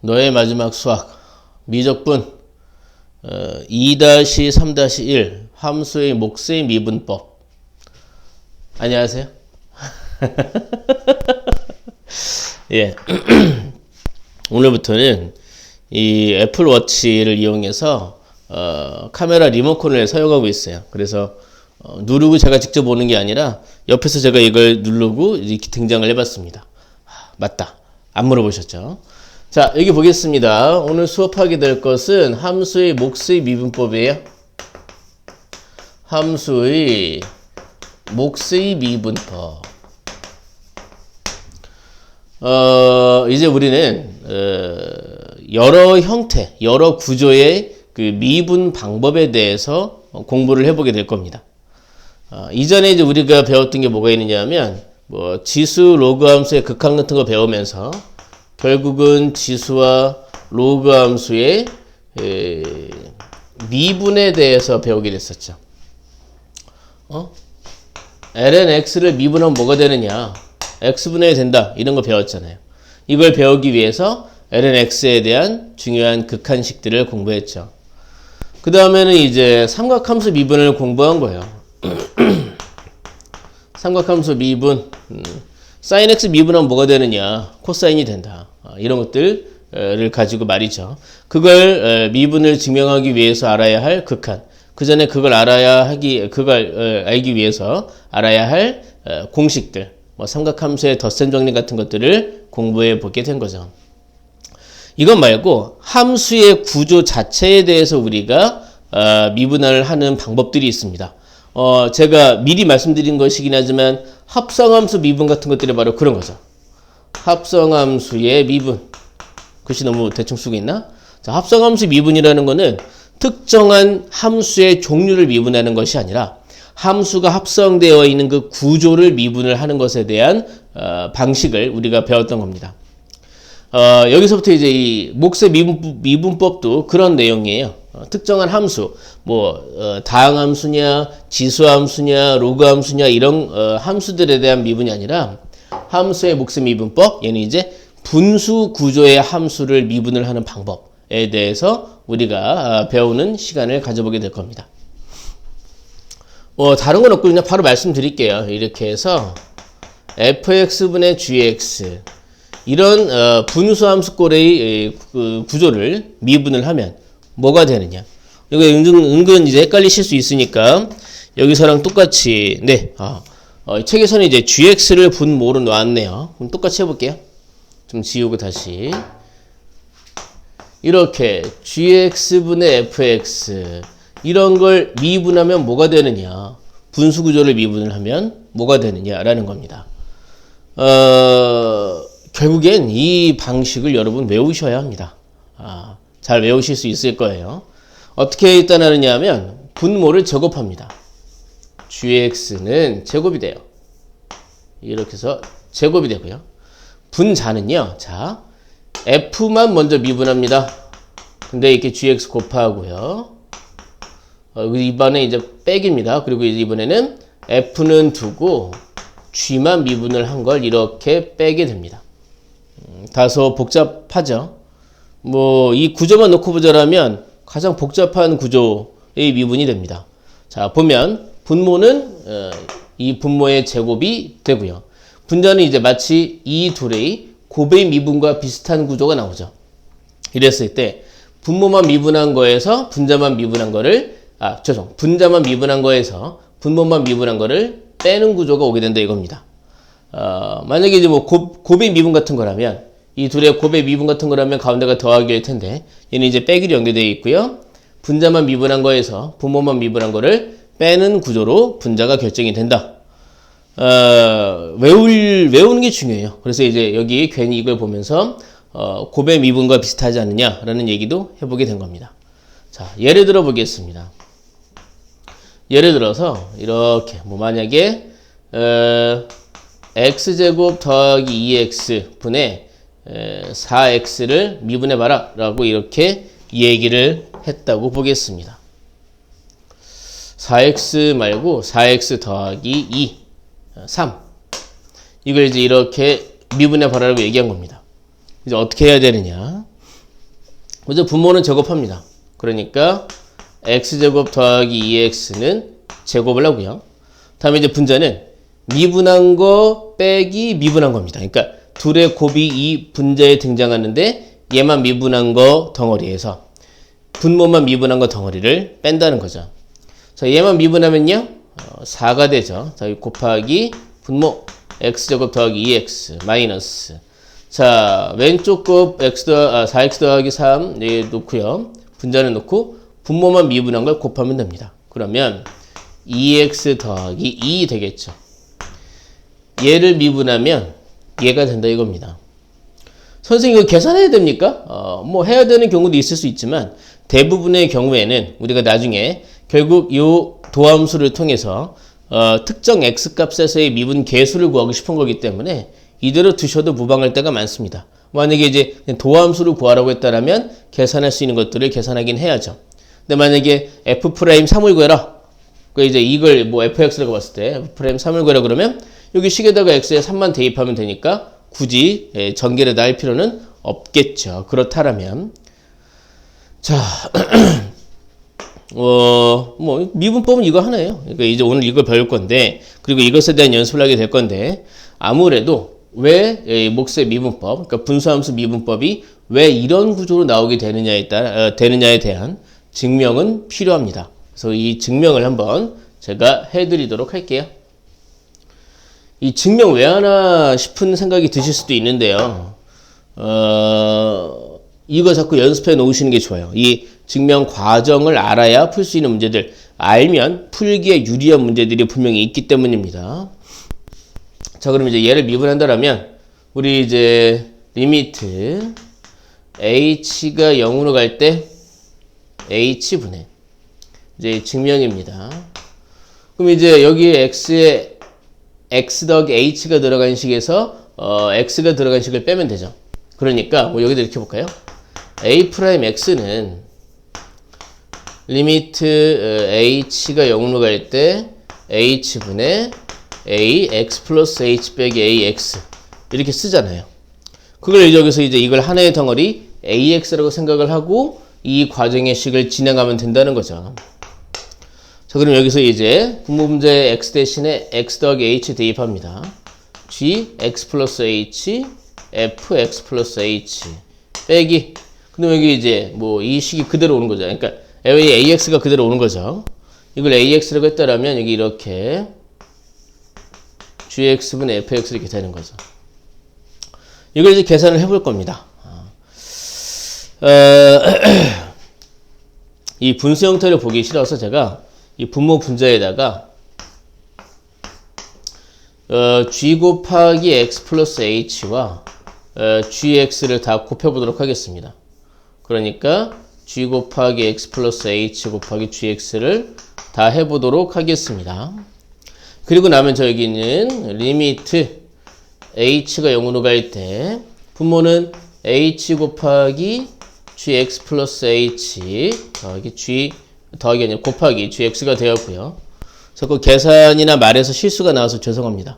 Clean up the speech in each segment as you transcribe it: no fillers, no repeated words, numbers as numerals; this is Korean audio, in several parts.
너의 마지막 수학 미적분 2-3-1 함수의 몫의 미분법. 안녕하세요. 예. 오늘부터는 이 애플워치를 이용해서 카메라 리모컨을 사용하고 있어요. 그래서 누르고 제가 직접 보는 게 아니라 옆에서 제가 이걸 누르고 이렇게 등장을 해봤습니다. 맞다. 안 물어보셨죠? 자, 여기 보겠습니다. 오늘 수업하게 될 것은 함수의 몫의 미분법이에요. 함수의 몫의 미분법. 이제 우리는 여러 형태, 여러 구조의 그 미분 방법에 대해서 공부를 해보게 될 겁니다. 이전에 이제 우리가 배웠던 게 뭐가 있느냐 하면 뭐 지수, 로그 함수의 극한 같은 거 배우면서 결국은 지수와 로그 함수의 미분에 대해서 배우게 됐었죠. ln x를 미분하면 뭐가 되느냐? x분해야 된다. 이런 거 배웠잖아요. 이걸 배우기 위해서 ln x에 대한 중요한 극한식들을 공부했죠. 그 다음에는 이제 삼각함수 미분을 공부한 거예요. 삼각함수 미분, sin x 미분하면 뭐가 되느냐? 코사인이 된다. 이런 것들을 가지고 말이죠. 그걸 미분을 증명하기 위해서 알아야 할 극한. 그 전에 그걸 알기 위해서 알아야 할 공식들, 뭐 삼각함수의 덧셈 정리 같은 것들을 공부해 보게 된 거죠. 이것 말고 함수의 구조 자체에 대해서 우리가 미분을 하는 방법들이 있습니다. 제가 미리 말씀드린 것이긴 하지만 합성함수 미분 같은 것들이 바로 그런 거죠. 합성함수의 미분. 글씨 너무 대충 쓰고 있나? 자, 합성함수 미분이라는 거는 특정한 함수의 종류를 미분하는 것이 아니라 함수가 합성되어 있는 그 구조를 미분을 하는 것에 대한 방식을 우리가 배웠던 겁니다. 여기서부터 이제 이 몫의 미분법도 그런 내용이에요. 특정한 함수, 뭐 다항함수냐, 지수함수냐, 로그함수냐 이런 함수들에 대한 미분이 아니라 함수의 몫의 미분법, 얘는 이제 분수 구조의 함수를 미분을 하는 방법에 대해서 우리가 배우는 시간을 가져보게 될 겁니다. 다른 건 없고 그냥 바로 말씀드릴게요. 이렇게 해서 fx분의 gx 이런 분수함수꼴의 구조를 미분을 하면 뭐가 되느냐? 이거 은근 이제 헷갈리실 수 있으니까 여기서랑 똑같이 책에서는 이제 gx를 분모로 놨네요. 그럼 똑같이 해볼게요. 좀 지우고 다시 이렇게 gx분의 fx 이런 걸 미분하면 뭐가 되느냐? 분수 구조를 미분을 하면 뭐가 되느냐라는 겁니다. 결국엔 이 방식을 여러분 외우셔야 합니다. 잘 외우실 수 있을 거예요. 어떻게 일단 하느냐 하면 분모를 제곱합니다. gx는 제곱이 돼요. 이렇게 해서 제곱이 되고요. 분자는요. 자, f만 먼저 미분합니다. 근데 이렇게 gx 곱하고요. 이번에 이제 빼기입니다. 그리고 이번에는 f는 두고 g만 미분을 한 걸 이렇게 빼게 됩니다. 다소 복잡하죠. 뭐 이 구조만 놓고 보자라면 가장 복잡한 구조의 미분이 됩니다. 자, 보면 분모는 이 분모의 제곱이 되고요. 분자는 이제 마치 이 둘의 곱의 미분과 비슷한 구조가 나오죠. 이랬을 때 분모만 미분한 거에서 분자만 미분한 거를 분자만 미분한 거에서 분모만 미분한 거를 빼는 구조가 오게 된다 이겁니다. 만약에 이제 뭐 곱의 미분 같은 거라면 이 둘의 곱의 미분 같은 거라면 가운데가 더하기일 텐데 얘는 이제 빼기로 연결되어 있고요. 분자만 미분한 거에서 분모만 미분한 거를 빼는 구조로 분자가 결정이 된다. 외우는 게 중요해요. 그래서 이제 여기 괜히 이걸 보면서 곱의 미분과 비슷하지 않느냐라는 얘기도 해보게 된 겁니다. 자, 예를 들어 보겠습니다. 예를 들어서 이렇게 뭐 만약에 x제곱 더하기 2x 분의 4x를 미분해봐라 라고 이렇게 얘기를 했다고 보겠습니다. 4x 말고 4x 더하기 2, 3 이걸 이제 이렇게 미분해봐라라고 얘기한 겁니다. 이제 어떻게 해야 되느냐? 먼저 분모는 제곱합니다. 그러니까 x제곱 더하기 2x는 제곱을 하고요. 다음에 이제 분자는 미분한 거 빼기 미분한 겁니다. 그러니까 둘의 곱이 이 분자에 등장하는데 얘만 미분한 거 덩어리에서 분모만 미분한 거 덩어리를 뺀다는 거죠. 자, 얘만 미분하면요 4가 되죠. 자, 곱하기 분모 x제곱 더하기 2x 마이너스, 자 왼쪽 곱 4x 더하기 3 네, 놓고요. 분자는 놓고 분모만 미분한 걸 곱하면 됩니다. 그러면 2x 더하기 2 되겠죠. 얘를 미분하면 얘가 된다 이겁니다. 선생님 이거 계산해야 됩니까? 뭐 해야 되는 경우도 있을 수 있지만 대부분의 경우에는 우리가 나중에 결국 이 도함수를 통해서 특정 x값에서의 미분 계수를 구하고 싶은 거기 때문에 이대로 두셔도 무방할 때가 많습니다. 만약에 이제 도함수를 구하라고 했다라면 계산할 수 있는 것들을 계산하긴 해야죠. 근데 만약에 f'3을 구해라. 그 이제 이걸 뭐 fx라고 봤을 때 f'3을 구해라 그러면 여기 식에다가 x에 3만 대입하면 되니까 굳이 전개를 날 필요는 없겠죠. 그렇다라면 자 뭐 미분법은 이거 하나예요. 그러니까 이제 오늘 이걸 배울 건데, 그리고 이것에 대한 연습을 하게 될 건데, 아무래도 왜 몫의 미분법, 그러니까 분수함수 미분법이 왜 이런 구조로 나오게 되느냐에 따라 되느냐에 대한 증명은 필요합니다. 그래서 이 증명을 한번 제가 해드리도록 할게요. 이 증명 왜 하나 싶은 생각이 드실 수도 있는데요. 이거 자꾸 연습해 놓으시는 게 좋아요. 이 증명 과정을 알아야 풀 수 있는 문제들, 알면 풀기에 유리한 문제들이 분명히 있기 때문입니다. 자, 그럼 이제 얘를 미분한다라면 우리 이제 리미트 h가 0으로 갈 때 h분의 이제 증명입니다. 그럼 이제 여기에 x에 x 더하기 h가 들어간 식에서 x가 들어간 식을 빼면 되죠. 그러니까 뭐 여기다 이렇게 볼까요? a'x는 리미트 h가 0으로 갈 때 h분의 a x 플러스 h 빼기 ax 이렇게 쓰잖아요. 그걸 여기서 이제 이걸 하나의 덩어리 ax라고 생각을 하고 이 과정의 식을 진행하면 된다는 거죠. 자, 그럼 여기서 이제 분모분자의 x 대신에 x 더하기 h 대입합니다. g x 플러스 h f x 플러스 h 빼기, 그럼 여기 이제 뭐 이 식이 그대로 오는 거죠. 그러니까 ax가 그대로 오는 거죠. 이걸 ax라고 했다라면 여기 이렇게 gx분의 fx 이렇게 되는 거죠. 이걸 이제 계산을 해볼 겁니다. 이 분수 형태를 보기 싫어서 제가 이 분모 분자에다가 g 곱하기 x 플러스 h와 gx를 다 곱해보도록 하겠습니다. 그러니까 g 곱하기 x 플러스 h 곱하기 gx를 다 해보도록 하겠습니다. 그리고 나면 저기는 리미트 h가 0으로 갈 때 분모는 h 곱하기 gx 플러스 h 더하기 g 더하기 아니라 곱하기 gx가 되었고요. 자꾸 계산이나 말에서 실수가 나와서 죄송합니다.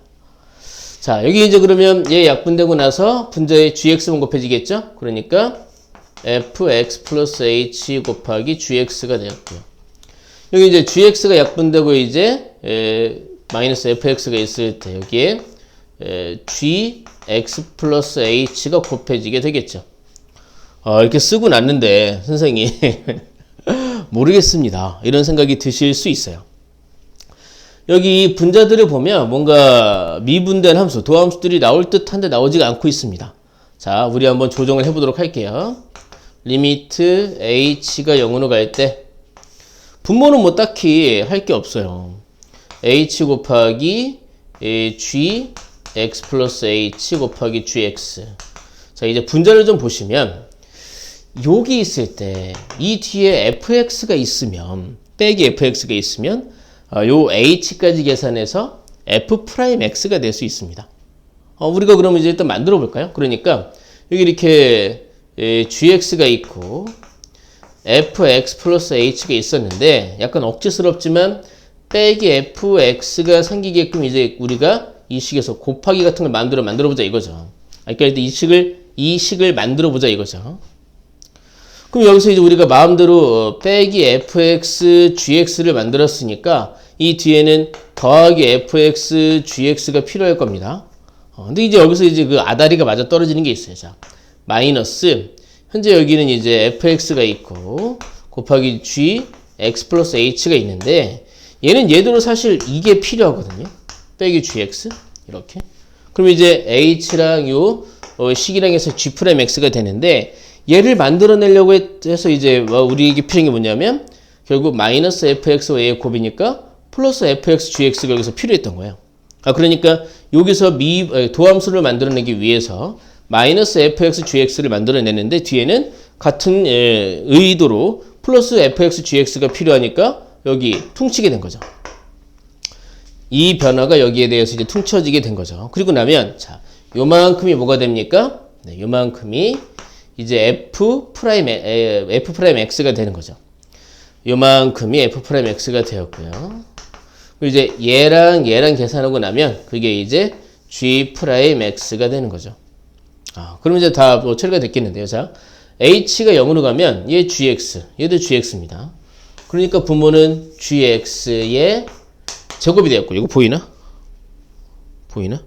자, 여기 이제 그러면 얘 약분되고 나서 분자에 gx만 곱해지겠죠? 그러니까 fx 플러스 h 곱하기 gx가 되었고요. 여기 이제 gx가 약분되고 이제 마이너스 fx가 있을 때 여기에 gx 플러스 h가 곱해지게 되겠죠. 이렇게 쓰고 났는데 선생님 모르겠습니다. 이런 생각이 드실 수 있어요. 여기 분자들을 보면 뭔가 미분된 함수, 도함수들이 나올 듯한데 나오지가 않고 있습니다. 자, 우리 한번 조정을 해보도록 할게요. 리미트 h가 0으로 갈 때 분모는 뭐 딱히 할 게 없어요. h 곱하기 g x 플러스 h 곱하기 gx. 자, 이제 분자를 좀 보시면 여기 있을 때 이 뒤에 fx가 있으면 빼기 fx가 있으면 요 h까지 계산해서 f'x가 될 수 있습니다. 우리가 그러면 이제 일단 만들어 볼까요? 그러니까 여기 이렇게 gx가 있고 fx 플러스 h가 있었는데 약간 억지스럽지만 빼기 fx가 생기게끔 이제 우리가 이 식에서 곱하기 같은 걸 만들어 보자 이거죠. 그러니까 일단 이 식을 만들어 보자 이거죠. 그럼 여기서 이제 우리가 마음대로 빼기 fx, gx를 만들었으니까 이 뒤에는 더하기 fx, gx가 필요할 겁니다. 근데 이제 여기서 이제 그 아다리가 맞아 떨어지는 게 있어요. 자, 마이너스, 현재 여기는 이제 fx가 있고, 곱하기 g, x 플러스 h가 있는데, 얘는 얘대로 사실 이게 필요하거든요. 빼기 gx. 이렇게. 그럼 이제 h랑 요 식이랑 해서 g'x가 되는데, 얘를 만들어내려고 해서 이제 우리에게 필요한 게 뭐냐면, 결국 마이너스 fx와 a의 곱이니까, 플러스 fx, gx가 여기서 필요했던 거예요. 그러니까 여기서 도함수를 만들어내기 위해서 마이너스 fx, gx를 만들어내는데 뒤에는 같은 의도로 플러스 fx, gx가 필요하니까 여기 퉁치게 된 거죠. 이 변화가 여기에 대해서 이제 퉁쳐지게 된 거죠. 그리고 나면 자, 요만큼이 뭐가 됩니까? 네, 요만큼이 이제 f'x가 되는 거죠. 요만큼이 f'x가 되었고요. 이제 얘랑 계산하고 나면 그게 이제 g'x가 되는 거죠. 그럼 이제 다 뭐 처리가 됐겠는데요. 자, h가 0으로 가면 얘 gx, 얘도 gx입니다. 그러니까 분모는 gx의 제곱이 되었고, 이거 보이나? 보이나?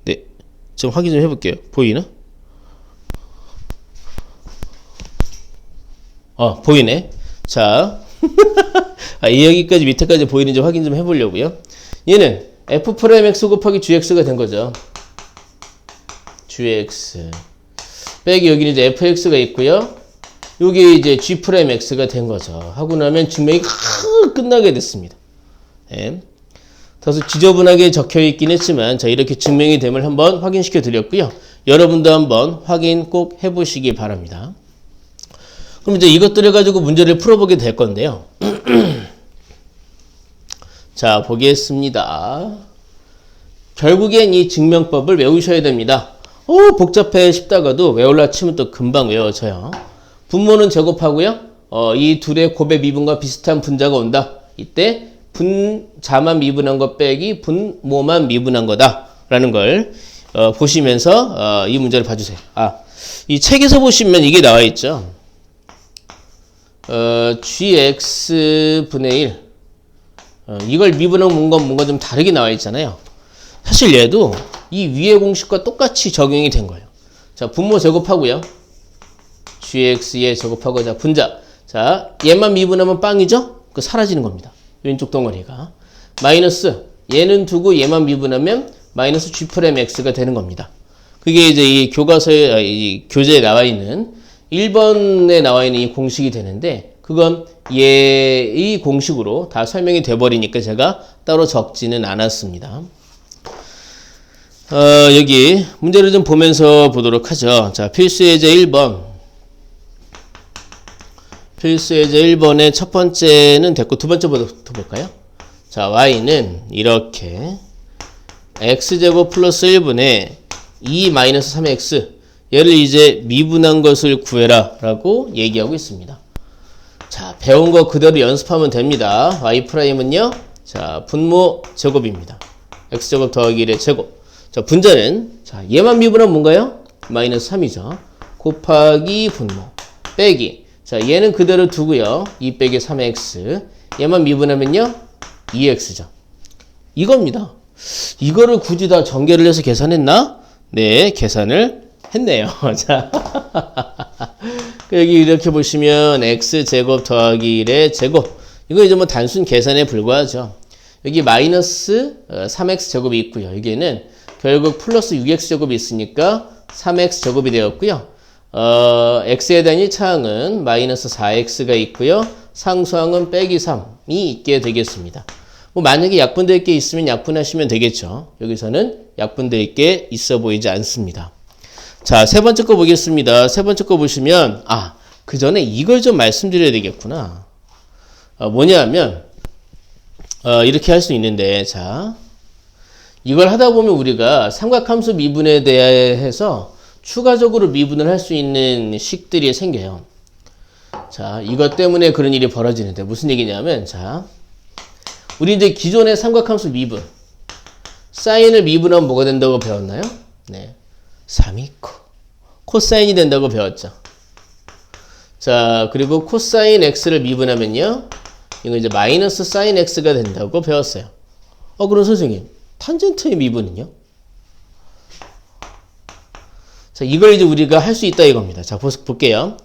네, 좀 확인 좀 해볼게요. 보이나? 보이네. 자, 여기까지 밑에까지 보이는지 확인 좀 해보려고요. 얘는 f'x 곱하기 gx가 된 거죠. gx 빼기 여기는 이제 fx가 있고요. 여기 이제 g'x가 된 거죠. 하고 나면 증명이 끝나게 됐습니다. 네. 다소 지저분하게 적혀 있긴 했지만 자, 이렇게 증명이 됨을 한번 확인시켜 드렸고요. 여러분도 한번 확인 꼭 해보시기 바랍니다. 그럼 이제 이것들을 가지고 문제를 풀어보게 될 건데요. 자, 보겠습니다. 결국엔 이 증명법을 외우셔야 됩니다. 복잡해 싶다가도 외우려 치면 또 금방 외워져요. 분모는 제곱하고요. 이 둘의 곱의 미분과 비슷한 분자가 온다. 이때 분자만 미분한 것 빼기 분모만 미분한 거다. 라는 걸 보시면서 이 문제를 봐주세요. 이 책에서 보시면 이게 나와 있죠. gx분의 1 이걸 미분하면 뭔가 좀 다르게 나와 있잖아요. 사실 얘도 이 위의 공식과 똑같이 적용이 된 거예요. 자, 분모 제곱하고요. gx에 제곱하고 자, 분자. 자, 얘만 미분하면 빵이죠? 그 사라지는 겁니다. 왼쪽 덩어리가. 마이너스 얘는 두고 얘만 미분하면 마이너스 g'x가 되는 겁니다. 그게 이제 이 교과서에 이 교재에 나와 있는 1번에 나와 있는 이 공식이 되는데 그건 얘의 공식으로 다 설명이 돼버리니까 제가 따로 적지는 않았습니다. 여기 문제를 좀 보면서 보도록 하죠. 자, 필수예제 1번. 필수예제 1번의 첫 번째는 됐고 두 번째부터 볼까요? 자, y는 이렇게 x제곱 플러스 1분의 2-3x 얘를 이제 미분한 것을 구해라 라고 얘기하고 있습니다. 자, 배운 거 그대로 연습하면 됩니다. y'은요, 자, 분모 제곱입니다. x제곱 더하기 1의 제곱. 자, 분자는, 자, 얘만 미분하면 뭔가요? 마이너스 3이죠. 곱하기 분모. 빼기. 자, 얘는 그대로 두고요. 2 빼기 3x. 얘만 미분하면요, 2x죠. 이겁니다. 이거를 굳이 다 전개를 해서 계산했나? 네, 계산을 했네요. 자, 여기 이렇게 보시면 x제곱 더하기 1의 제곱. 이거 이제 뭐 단순 계산에 불과하죠. 여기 마이너스 3x제곱이 있고요. 여기에는 결국 플러스 6x제곱이 있으니까 3x제곱이 되었고요. x에 대한 1차항은 마이너스 4x가 있고요. 상수항은 빼기 3이 있게 되겠습니다. 뭐 만약에 약분될 게 있으면 약분하시면 되겠죠. 여기서는 약분될 게 있어 보이지 않습니다. 자, 세 번째 거 보겠습니다. 세 번째 거 보시면 그 전에 이걸 좀 말씀드려야 되겠구나. 뭐냐 하면 이렇게 할 수 있는데 자, 이걸 하다 보면 우리가 삼각함수 미분에 대해서 추가적으로 미분을 할 수 있는 식들이 생겨요. 자, 이것 때문에 그런 일이 벌어지는데 무슨 얘기냐면 자, 우리 이제 기존의 삼각함수 미분 사인을 미분하면 뭐가 된다고 배웠나요? 네. 3이코. 코사인이 된다고 배웠죠. 자, 그리고 코사인 x를 미분하면요. 이거 이제 마이너스 사인 x가 된다고 배웠어요. 그럼 선생님, 탄젠트의 미분은요? 자, 이걸 이제 우리가 할 수 있다 이겁니다. 자, 볼게요.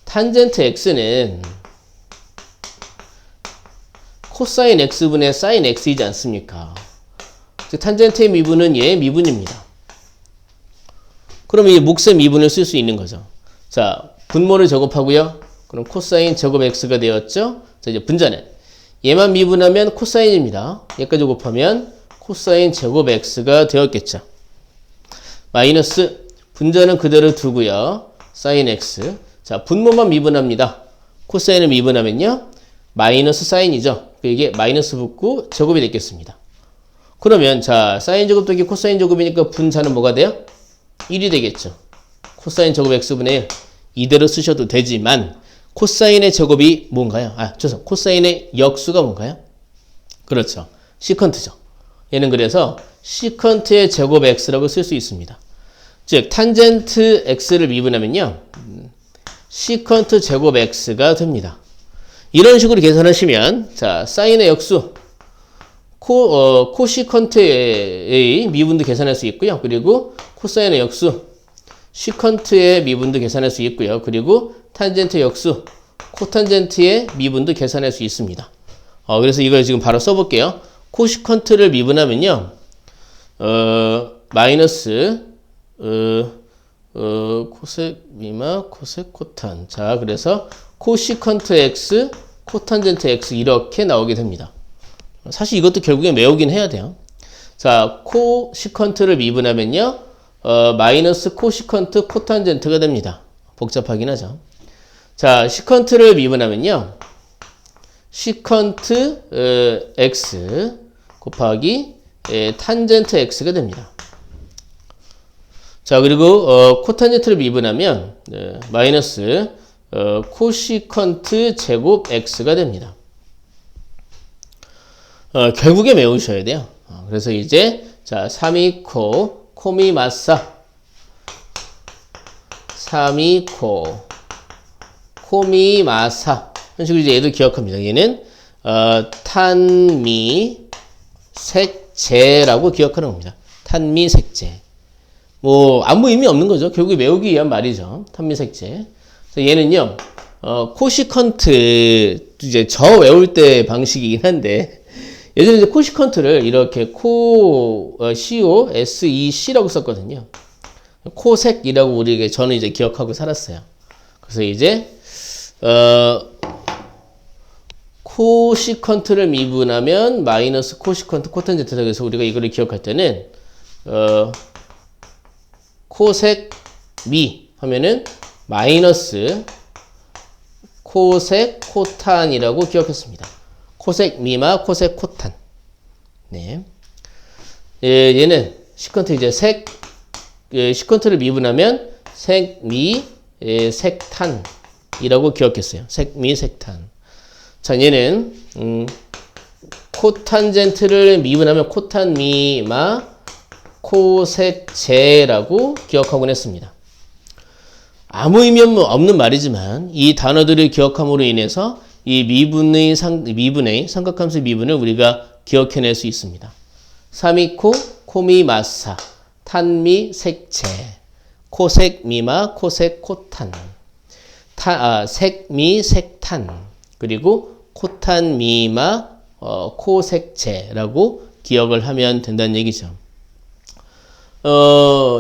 탄젠트 x는 코사인 x분의 사인 x이지 않습니까? 즉, 탄젠트의 미분은 얘의 미분입니다. 그럼 이 몫의 미분을 쓸 수 있는 거죠. 자, 분모를 제곱하고요. 그럼 코사인 제곱 x가 되었죠? 자, 이제 분자는 얘만 미분하면 코사인입니다. 얘까지 곱하면 코사인 제곱 x가 되었겠죠. 마이너스 분자는 그대로 두고요. 사인 x. 자, 분모만 미분합니다. 코사인을 미분하면요. 마이너스 사인이죠. 이게 마이너스 붙고 제곱이 되겠습니다. 그러면 자, 사인 제곱 더하기 코사인 제곱이니까 분자는 뭐가 돼요? 1이 되겠죠. 코사인 제곱 x분의 1. 이대로 쓰셔도 되지만 코사인의 제곱이 뭔가요? 죄송. 코사인의 역수가 뭔가요? 그렇죠. 시컨트죠. 얘는 그래서 시컨트의 제곱 x라고 쓸 수 있습니다. 즉 탄젠트 x를 미분하면요. 시컨트 제곱 x가 됩니다. 이런 식으로 계산하시면 자, 사인의 역수 코시컨트의 미분도 계산할 수 있고요. 그리고 코사인의 역수 시컨트의 미분도 계산할 수 있고요. 그리고 탄젠트 역수 코탄젠트의 미분도 계산할 수 있습니다. 그래서 이걸 지금 바로 써볼게요. 코시컨트를 미분하면요. 마이너스 코섹 미마 코섹 코탄. 자, 그래서 코시컨트 x 코탄젠트 x 이렇게 나오게 됩니다. 사실 이것도 결국엔 외우긴 해야 돼요. 자, 코시컨트를 미분하면요. 마이너스 코시컨트 코탄젠트가 됩니다. 복잡하긴 하죠. 자, 시컨트를 미분하면요. 시컨트 x 곱하기 탄젠트 x가 됩니다. 자, 그리고 코탄젠트를 미분하면 마이너스 코시컨트 제곱 x가 됩니다. 결국에 외우셔야 돼요. 그래서 이제 자, 3이코 코미 마사 3이코 코미 마사 이런 식으로 이제 얘도 기억합니다. 얘는 탄미 색재라고 기억하는 겁니다. 탄미 색재. 뭐 아무 의미 없는 거죠. 결국에 외우기 위한 말이죠. 탄미 색재. 얘는요. 코시컨트 이제 저 외울 때 방식이긴 한데 예전에 이제 코시컨트를 이렇게 COSEC라고 썼거든요. 코색이라고 우리에게 저는 이제 기억하고 살았어요. 그래서 이제 코시컨트를 미분하면 마이너스 코시컨트 코탄젠트다. 그래서 우리가 이거를 기억할 때는 코색 미 하면은 마이너스 코색 코탄이라고 기억했습니다. 코색 미마 코색 코탄. 네. 얘는 시컨트 이제 시컨트를 미분하면 색미 색탄이라고 기억했어요. 색미 색탄. 자, 얘는 코탄젠트를 미분하면 코탄미마 코색재라고 기억하곤 했습니다. 아무 의미 없는 말이지만 이 단어들을 기억함으로 인해서 이 미분의 삼각함수 미분을 우리가 기억해낼 수 있습니다. 3이코 코미마사 탄미 색재 코색 미마 코색 코탄 색미 색탄 그리고 코탄 미마 코색재라고 기억을 하면 된다는 얘기죠.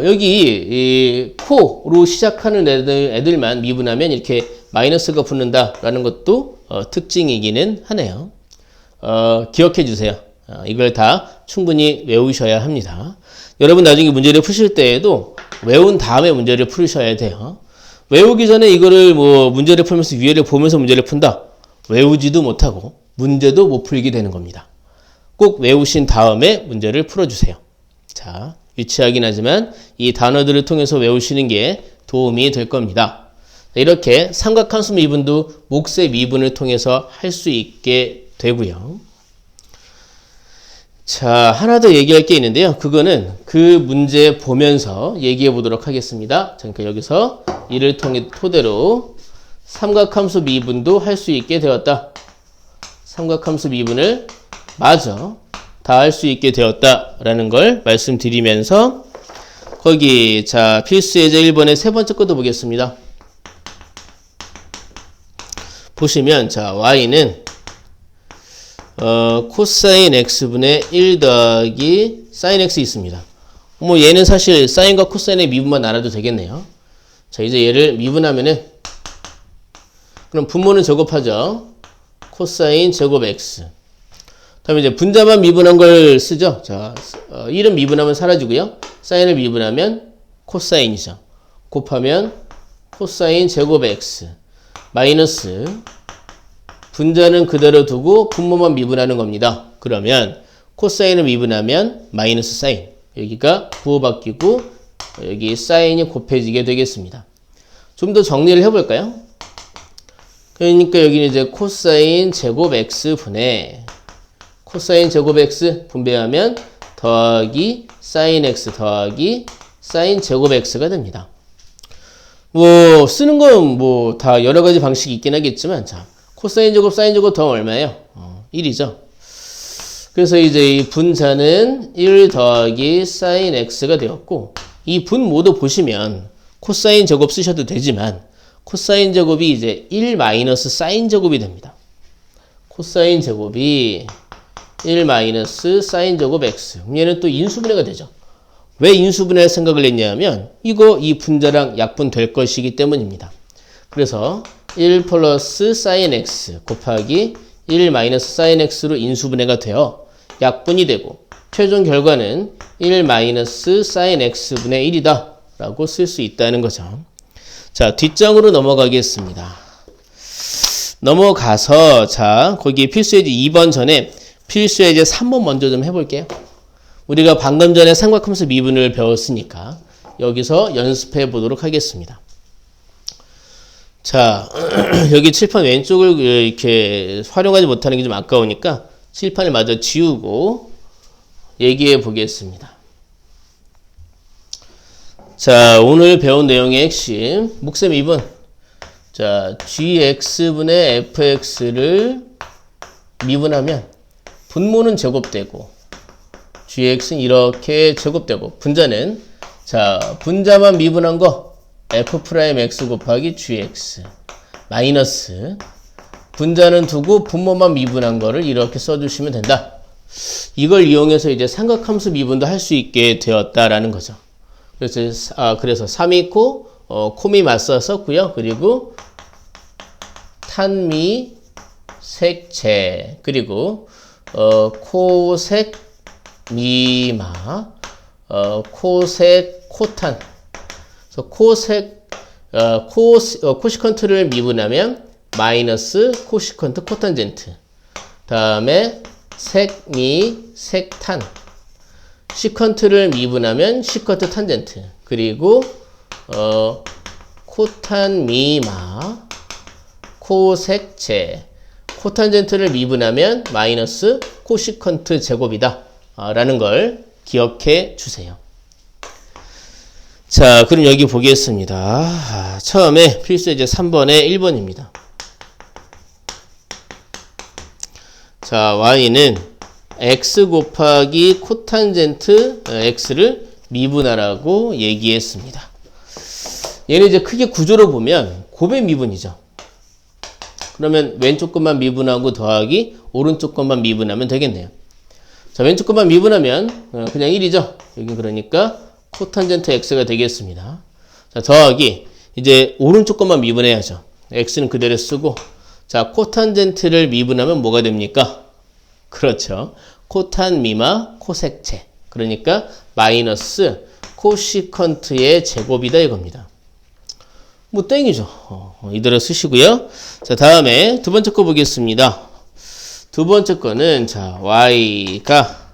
여기 이 코로 시작하는 애들만 미분하면 이렇게 마이너스가 붙는다라는 것도 특징이기는 하네요. 기억해 주세요. 이걸 다 충분히 외우셔야 합니다. 여러분 나중에 문제를 푸실 때에도 외운 다음에 문제를 풀으셔야 돼요. 외우기 전에 이거를 뭐 문제를 풀면서 위에를 보면서 문제를 푼다. 외우지도 못하고 문제도 못 풀게 되는 겁니다. 꼭 외우신 다음에 문제를 풀어주세요. 자, 유치하긴 하지만 이 단어들을 통해서 외우시는 게 도움이 될 겁니다. 이렇게 삼각함수 미분도 몫의 미분을 통해서 할 수 있게 되고요. 자, 하나 더 얘기할 게 있는데요. 그거는 그 문제 보면서 얘기해 보도록 하겠습니다. 그러니까 여기서 이를 토대로 삼각함수 미분도 할 수 있게 되었다. 삼각함수 미분을 마저 다 할 수 있게 되었다라는 걸 말씀드리면서 거기 자 필수 예제 1번의 세 번째 것도 보겠습니다. 보시면 자 y는 코사인 x분의 1 더하기 사인 x 있습니다. 뭐 얘는 사실 사인과 코사인의 미분만 알아도 되겠네요. 자 이제 얘를 미분하면은 그럼 분모는 제곱하죠. 코사인 제곱 x. 다음에 이제 분자만 미분한 걸 쓰죠. 자 1은 미분하면 사라지고요. 사인을 미분하면 코사인이죠. 곱하면 코사인 제곱 x 마이너스 분자는 그대로 두고 분모만 미분하는 겁니다. 그러면 코사인을 미분하면 마이너스 사인. 여기가 부호 바뀌고 여기 사인이 곱해지게 되겠습니다. 좀 더 정리를 해볼까요? 그러니까 여기는 이제 코사인 제곱 x 분의 코사인 제곱 x 분배하면 더하기 사인 x 더하기 사인 제곱 x가 됩니다. 뭐 쓰는 건 뭐 다 여러 가지 방식이 있긴 하겠지만 자 코사인 제곱 사인 제곱 더하면 얼마예요? 1이죠. 그래서 이제 이 분자는 1 더하기 사인 x가 되었고 이 분모도 보시면 코사인 제곱 쓰셔도 되지만 코사인 제곱이 이제 1 마이너스 사인 제곱이 됩니다. 코사인 제곱이 1 마이너스 사인 제곱 x. 얘는 또 인수분해가 되죠. 왜 인수분해할 생각을 했냐면 이 분자랑 약분될 것이기 때문입니다. 그래서 1 플러스 사인 x 곱하기 1 마이너스 사인 x로 인수분해가 되어 약분이 되고 최종 결과는 1 마이너스 사인 x분의 1이다 라고 쓸 수 있다는 거죠. 자, 뒷장으로 넘어가겠습니다. 넘어가서 자 거기 필수예제 2번 전에 필수예제 3번 먼저 좀 해볼게요. 우리가 방금 전에 삼각함수 미분을 배웠으니까 여기서 연습해 보도록 하겠습니다. 자, 여기 칠판 왼쪽을 이렇게 활용하지 못하는 게 좀 아까우니까 칠판을 마저 지우고 얘기해 보겠습니다. 자, 오늘 배운 내용의 핵심, 묵셈 2번. 자, gx분의 fx를 미분하면 분모는 제곱되고 gx는 이렇게 제곱되고 분자는 자, 분자만 미분한 거 f'x 곱하기 gx 마이너스 분자는 두고 분모만 미분한 거를 이렇게 써주시면 된다. 이걸 이용해서 이제 삼각함수 미분도 할 수 있게 되었다라는 거죠. 그래서 3이 콤이 맞서 썼고요. 그리고 탄미 색채 그리고 코색 미마 코색 코탄. 그래서 코시컨트를 미분하면 마이너스 코시컨트 코탄젠트. 다음에 색미 색탄. 시컨트를 미분하면 시컨트 탄젠트. 그리고 코탄 미마 코색채. 코탄젠트를 미분하면 마이너스 코시컨트 제곱이다 라는 걸 기억해 주세요. 자, 그럼 여기 보겠습니다. 처음에 필수예제 3번의 1번입니다. 자, y는 x 곱하기 코탄젠트 x를 미분하라고 얘기했습니다. 얘는 이제 크게 구조로 보면 곱의 미분이죠. 그러면 왼쪽 것만 미분하고 더하기 오른쪽 것만 미분하면 되겠네요. 자, 왼쪽 것만 미분하면 그냥 1이죠. 여기 그러니까 코탄젠트 x가 되겠습니다. 자, 더하기 이제 오른쪽 것만 미분해야죠. x는 그대로 쓰고 자, 코탄젠트를 미분하면 뭐가 됩니까? 그렇죠. 코탄 미마 코색채. 그러니까 마이너스 코시컨트의 제곱이다 이겁니다. 뭐 땡이죠. 이대로 쓰시고요. 자, 다음에 두 번째 거 보겠습니다. 두 번째 거는 자, y가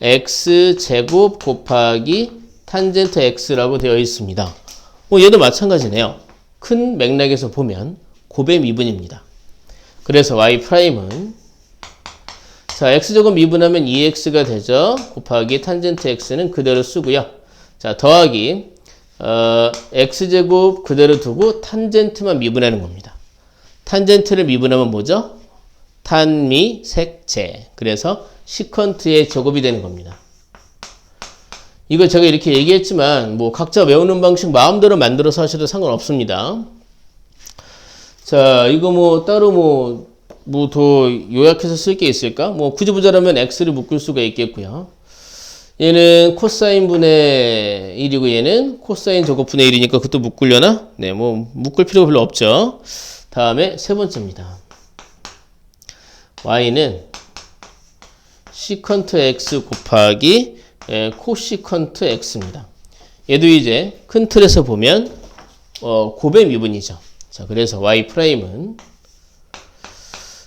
x제곱 곱하기 탄젠트 x라고 되어 있습니다. 얘도 마찬가지네요. 큰 맥락에서 보면 곱의 미분입니다. 그래서 y'은 자, x제곱 미분하면 2x가 되죠. 곱하기 탄젠트 x는 그대로 쓰고요. 자, 더하기 x제곱 그대로 두고 탄젠트만 미분하는 겁니다. 탄젠트를 미분하면 뭐죠? 탄미 색제. 그래서 시컨트의 제곱이 되는 겁니다. 이거 제가 이렇게 얘기했지만 뭐 각자 외우는 방식 마음대로 만들어서 하셔도 상관없습니다. 자, 이거 뭐 따로 뭐 더 요약해서 쓸 게 있을까? 뭐 굳이 보자라면 x를 묶을 수가 있겠고요. 얘는 코사인 분의 1이고 얘는 코사인 제곱 분의 1이니까 그것도 묶으려나? 네, 뭐 묶을 필요가 별로 없죠. 다음에 세 번째입니다. y는 시컨트 x 곱하기 코시컨트 x입니다. 얘도 이제 큰 틀에서 보면 곱의 미분이죠. 자, 그래서 y 프라임은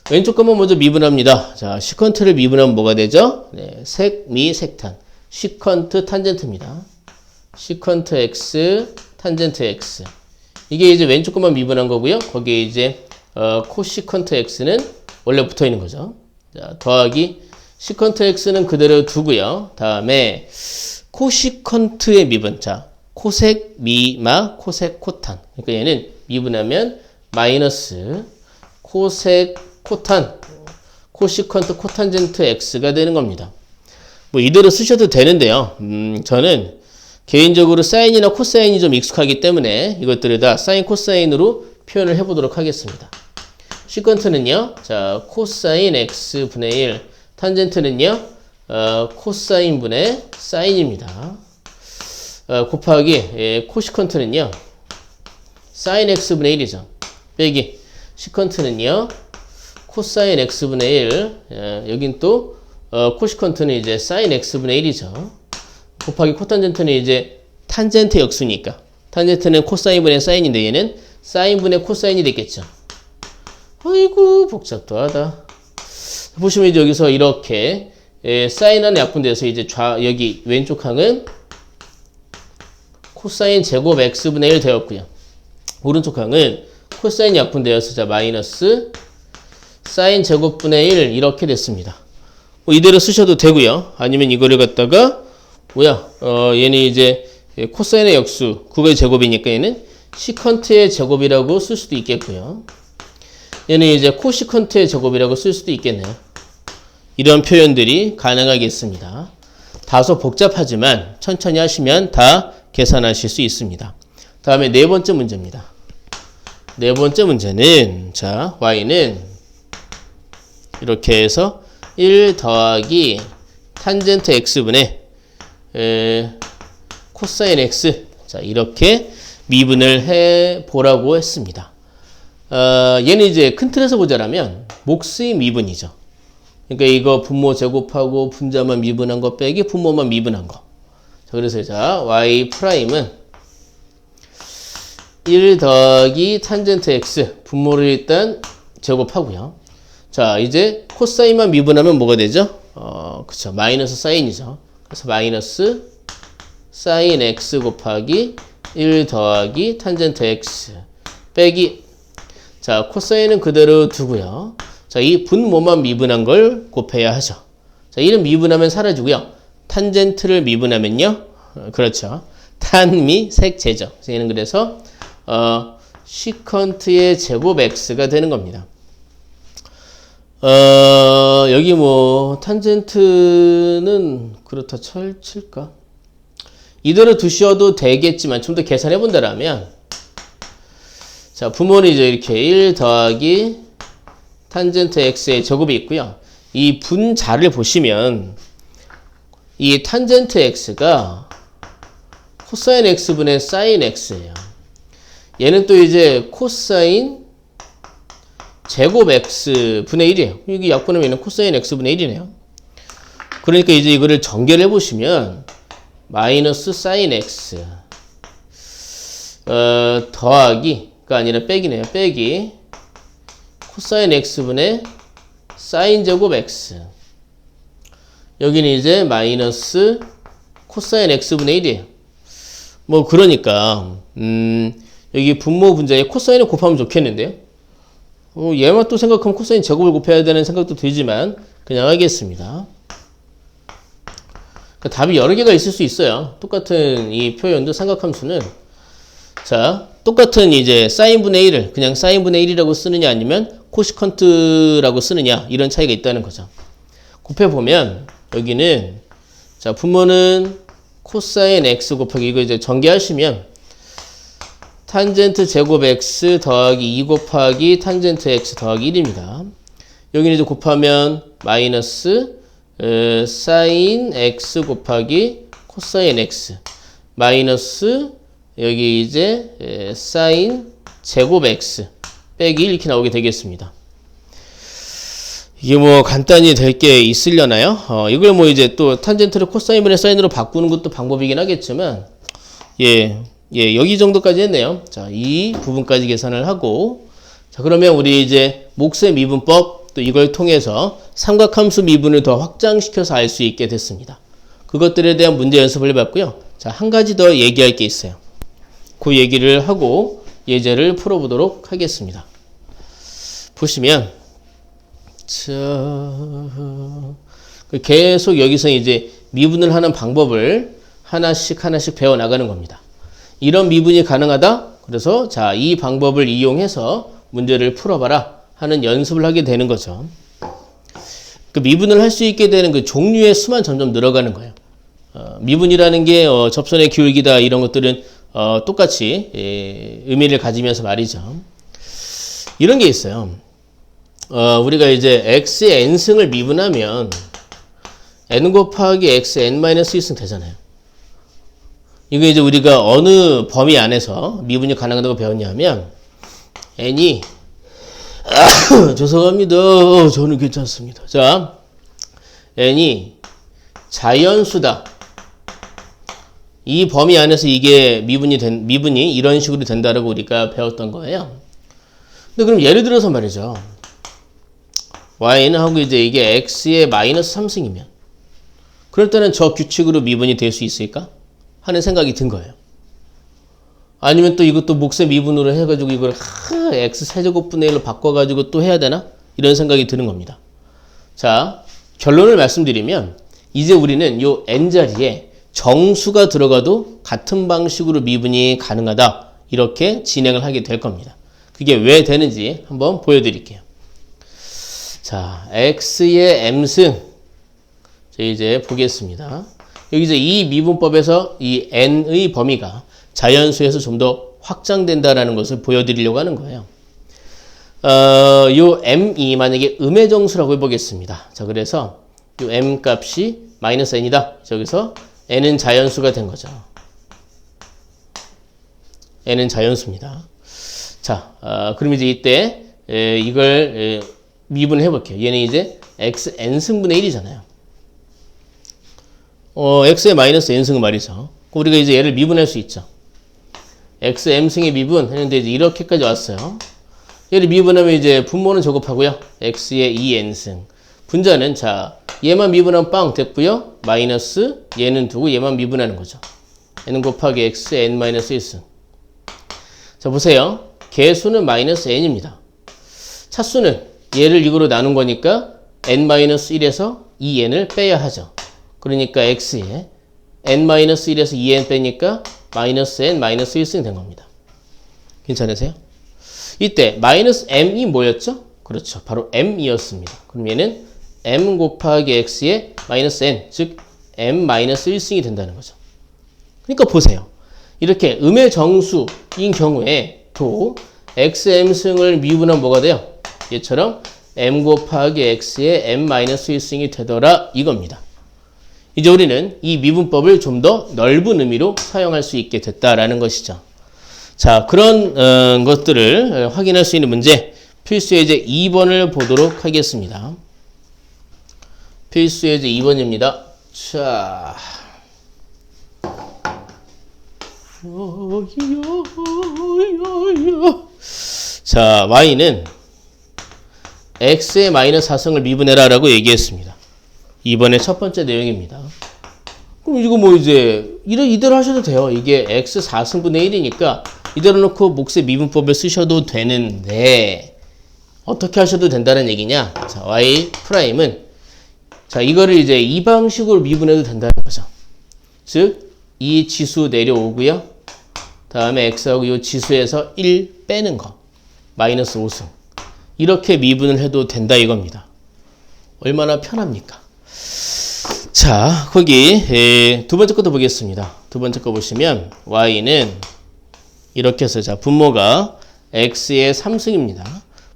왼쪽 것만 먼저 미분합니다. 자, 시컨트를 미분하면 뭐가 되죠? 네, 색, 미, 색탄. 시컨트 탄젠트입니다. 시컨트 x, 탄젠트 x. 이게 이제 왼쪽 것만 미분한 거고요. 거기에 이제 코시컨트 x는 원래 붙어 있는 거죠. 자, 더하기 시컨트 x는 그대로 두고요. 다음에 코시컨트의 미분. 자, 코색, 미마, 코색, 코탄. 그러니까 얘는 미분하면 마이너스 코색, 코탄, 코시컨트, 코탄젠트 x가 되는 겁니다. 뭐 이대로 쓰셔도 되는데요. 저는 개인적으로 사인이나 코사인이 좀 익숙하기 때문에 이것들을 다 사인, 코사인으로 표현을 해보도록 하겠습니다. 시컨트는요, 자, 코사인 x 분의 1, 탄젠트는요, 코사인 분의 사인입니다. 곱하기 코시컨트는요, 사인 x 분의 1이죠. 빼기 시컨트는요, 코사인 x분의 1, 여긴 또 코시컨트는 이제 사인 x분의 1이죠. 곱하기 코탄젠트는 이제 탄젠트 역수니까 탄젠트는 코사인분의 사인인데 얘는 사인분의 코사인이 되겠죠. 아이고 복잡도 하다. 보시면 이제 여기서 이렇게 사인하는 약분돼서 이제 여기 왼쪽 항은 코사인 제곱 x분의 1 되었고요. 오른쪽 항은 코사인 약분되어서 자 마이너스 사인 제곱분의 1 이렇게 됐습니다. 뭐 이대로 쓰셔도 되고요. 아니면 이거를 갖다가 얘는 이제 코사인의 역수 그거의 제곱이니까 얘는 시컨트의 제곱이라고 쓸 수도 있겠고요. 얘는 이제 코시컨트의 제곱이라고 쓸 수도 있겠네요. 이런 표현들이 가능하겠습니다. 다소 복잡하지만 천천히 하시면 다 계산하실 수 있습니다. 다음에 네 번째 문제입니다. 네 번째 문제는 자 y는 이렇게 해서 1 더하기 탄젠트 x분의 코사인 x 자 이렇게 미분을 해 보라고 했습니다. 얘는 이제 큰 틀에서 보자라면 몫의 미분이죠. 그러니까 이거 분모 제곱하고 분자만 미분한 거 빼기 분모만 미분한 거. 자 그래서 자 y 프라임은 1 더하기 탄젠트 x 분모를 일단 제곱하고요. 자, 이제 코사인만 미분하면 뭐가 되죠? 그쵸. 마이너스 사인이죠. 그래서 마이너스 사인 x 곱하기 1 더하기 탄젠트 x 빼기 자, 코사인은 그대로 두고요. 자, 이 분모만 미분한 걸 곱해야 하죠. 자, 이는 미분하면 사라지고요. 탄젠트를 미분하면요. 그렇죠. 탄미 색제죠. 얘는 그래서 시컨트의 제곱 x가 되는 겁니다. 여기 뭐 탄젠트는 그렇다 칠까? 이대로 두셔도 되겠지만 좀 더 계산해 본다라면 자 분모는 이제 이렇게 1 더하기 탄젠트 x의 제곱이 있고요. 이 분자를 보시면 이 탄젠트 x가 코사인 x분의 사인 x예요. 얘는 또 이제 코사인 제곱 x 분의 1이에요. 여기 약분하면 코사인 x 분의 1이네요. 그러니까 이제 이거를 전개를 해보시면 마이너스 사인 x 더하기가 아니라 빼기네요. 빼기 코사인 x분의 사인 제곱 x 여기는 이제 마이너스 코사인 x분의 1이에요. 뭐 그러니까 여기 분모 분자에 코사인을 곱하면 좋겠는데요. 얘만 또 생각하면 코사인 제곱을 곱해야 되는 생각도 들지만 그냥 하겠습니다. 그러니까 답이 여러 개가 있을 수 있어요. 똑같은 이 표현도 삼각함수는 자, 똑같은 이제 사인분의 1을 그냥 사인분의 1이라고 쓰느냐 아니면 코시컨트라고 쓰느냐 이런 차이가 있다는 거죠. 곱해보면 여기는 자, 분모는 코사인 x 곱하기 이거 이제 전개하시면 탄젠트 제곱 x 더하기 2 곱하기 탄젠트 x 더하기 1입니다. 여기는 이제 곱하면 마이너스 사인 x 곱하기 코사인 x 마이너스 여기 이제 사인 제곱 x 빼기 1 이렇게 나오게 되겠습니다. 이게 뭐 간단히 될 게 있으려나요? 이걸 뭐 이제 또 탄젠트를 코사인분의 사인으로 바꾸는 것도 방법이긴 하겠지만 여기 정도까지 했네요. 자, 이 부분까지 계산을 하고 자, 그러면 우리 이제 몫의 미분법 또 이걸 통해서 삼각함수 미분을 더 확장시켜서 알 수 있게 됐습니다. 그것들에 대한 문제 연습을 해봤고요. 자, 한 가지 더 얘기할 게 있어요. 그 얘기를 하고 예제를 풀어보도록 하겠습니다. 보시면 계속 여기서 이제 미분을 하는 방법을 하나씩 배워 나가는 겁니다. 이런 미분이 가능하다. 그래서 자, 이 방법을 이용해서 문제를 풀어봐라 하는 연습을 하게 되는 거죠. 그 미분을 할 수 있게 되는 그 종류의 수만 점점 늘어가는 거예요. 미분이라는 게 접선의 기울기다 이런 것들은 똑같이 의미를 가지면서 말이죠. 이런 게 있어요. 우리가 이제 x의 n승을 미분하면 n 곱하기 x n-1승 되잖아요. 이거 이제 우리가 어느 범위 안에서 미분이 가능하다고 배웠냐면 n이 죄송합니다. 저는 괜찮습니다. 자, n이 자연수다. 이 범위 안에서 이게 미분이 이런 식으로 된다라고 우리가 배웠던 거예요. 근데 그럼 예를 들어서 말이죠. y는 하고 이제 이게 x의 마이너스 3승이면 그럴 때는 저 규칙으로 미분이 될 수 있을까? 하는 생각이 든 거예요. 아니면 또 이것도 몫의 미분으로 해가지고 이걸 x 세제곱분의 1로 바꿔가지고 또 해야 되나? 이런 생각이 드는 겁니다. 자, 결론을 말씀드리면 이제 우리는 요 n자리에 정수가 들어가도 같은 방식으로 미분이 가능하다. 이렇게 진행을 하게 될 겁니다. 그게 왜 되는지 한번 보여드릴게요. 자, x의 m승. 자, 이제 보겠습니다. 여기 이제 이 미분법에서 이 n의 범위가 자연수에서 좀 더 확장된다라는 것을 보여드리려고 하는 거예요. 요 m이 만약에 음의 정수라고 해보겠습니다. 자, 그래서 요 m 값이 마이너스 n이다. 저기서 n은 자연수가 된 거죠. n은 자연수입니다. 자, 그럼 이제 이때 이걸 미분을 해볼게요. 얘는 이제 x n승분의 1이잖아요. x의 마이너스 n승은 말이죠. 우리가 이제 얘를 미분할 수 있죠. x m승의 미분 했는데 이제 이렇게까지 왔어요. 얘를 미분하면 이제 분모는 저곱하고요. x의 2n승. 분자는 자, 얘만 미분하면 빵 됐고요. 마이너스 얘는 두고 얘만 미분하는 거죠. n 곱하기 x n-1승. 자, 보세요. 개수는 마이너스 n입니다. 차수는 얘를 이거로 나눈 거니까 n-1에서 2n을 빼야 하죠. 그러니까 x에 n-1에서 2n 빼니까 마이너스 n 마이너스 1승 된 겁니다. 괜찮으세요? 이때 마이너스 m이 뭐였죠? 그렇죠. 바로 m이었습니다. 그럼 얘는 m 곱하기 x의 마이너스 n, 즉 m 마이너스 1승이 된다는 거죠. 그러니까 보세요. 이렇게 음의 정수인 경우에 또 xm승을 미분하면 뭐가 돼요? 얘처럼 m 곱하기 x의 m 마이너스 1승이 되더라 이겁니다. 이제 우리는 이 미분법을 좀 더 넓은 의미로 사용할 수 있게 됐다라는 것이죠. 자, 그런 것들을 확인할 수 있는 문제 필수 예제 2번을 보도록 하겠습니다. 필수 예제 2번입니다. 자, y는 x의 마이너스 4승을 미분해라 라고 얘기했습니다. 이번에 첫 번째 내용입니다. 그럼 이거 뭐 이제 이대로 하셔도 돼요. 이게 x 4승분의 1이니까 이대로 놓고 몫의 미분법을 쓰셔도 되는데 어떻게 하셔도 된다는 얘기냐? 자, y 프라임은 자, 이거를 이제 이 방식으로 미분해도 된다는 거죠. 즉, 이 지수 내려오고요. 다음에 x하고 이 지수에서 1 빼는 거. 마이너스 5승. 이렇게 미분을 해도 된다 이겁니다. 얼마나 편합니까? 자, 거기 두 번째 것도 보겠습니다. 두 번째 거 보시면 y는 이렇게 해서 자, 분모가 x의 3승입니다.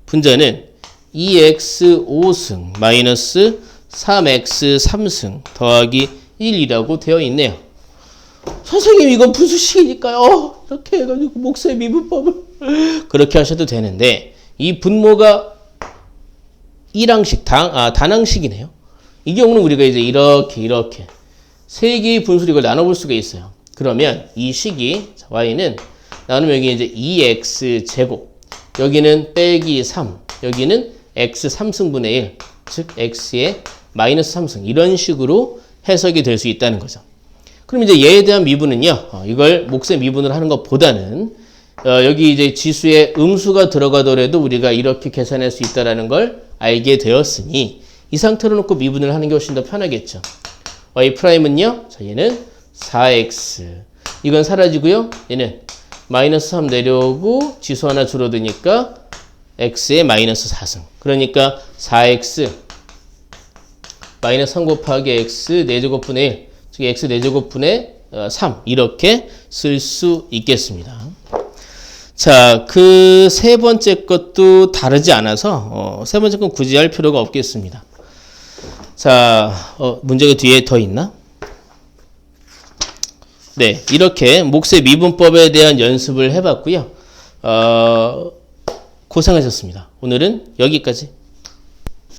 분자는 2x 5승 마이너스 3x 3승 더하기 1이라고 되어 있네요. 선생님 이건 분수식이니까요. 이렇게 해가지고 목수의 미분법을 그렇게 하셔도 되는데 이 분모가 일항식, 단항식이네요. 이 경우는 우리가 이제 이렇게 세 개의 분수를 이걸 나눠볼 수가 있어요. 그러면 이 식이 y는 나누면 여기 이제 2x 제곱, 여기는 빼기 3, 여기는 x 3승분의 1, 즉 x의 마이너스 3승 이런 식으로 해석이 될 수 있다는 거죠. 그럼 이제 얘에 대한 미분은요, 이걸 몫의 미분을 하는 것보다는 여기 이제 지수에 음수가 들어가더라도 우리가 이렇게 계산할 수 있다는 걸 알게 되었으니 이 상태로 놓고 미분을 하는 게 훨씬 더 편하겠죠. y''은요, 자, 얘는 4x. 이건 사라지고요, 얘는 마이너스 3 내려오고 지수 하나 줄어드니까 x의 마이너스 4승. 그러니까 4x 마이너스 3 곱하기 x 4제곱분의 1, 즉 x 4제곱분의 3 이렇게 쓸 수 있겠습니다. 자, 그 세 번째 것도 다르지 않아서 세 번째 건 굳이 할 필요가 없겠습니다. 자, 문제가 뒤에 더 있나? 네, 이렇게 몫의 미분법에 대한 연습을 해봤고요. 고생하셨습니다. 오늘은 여기까지.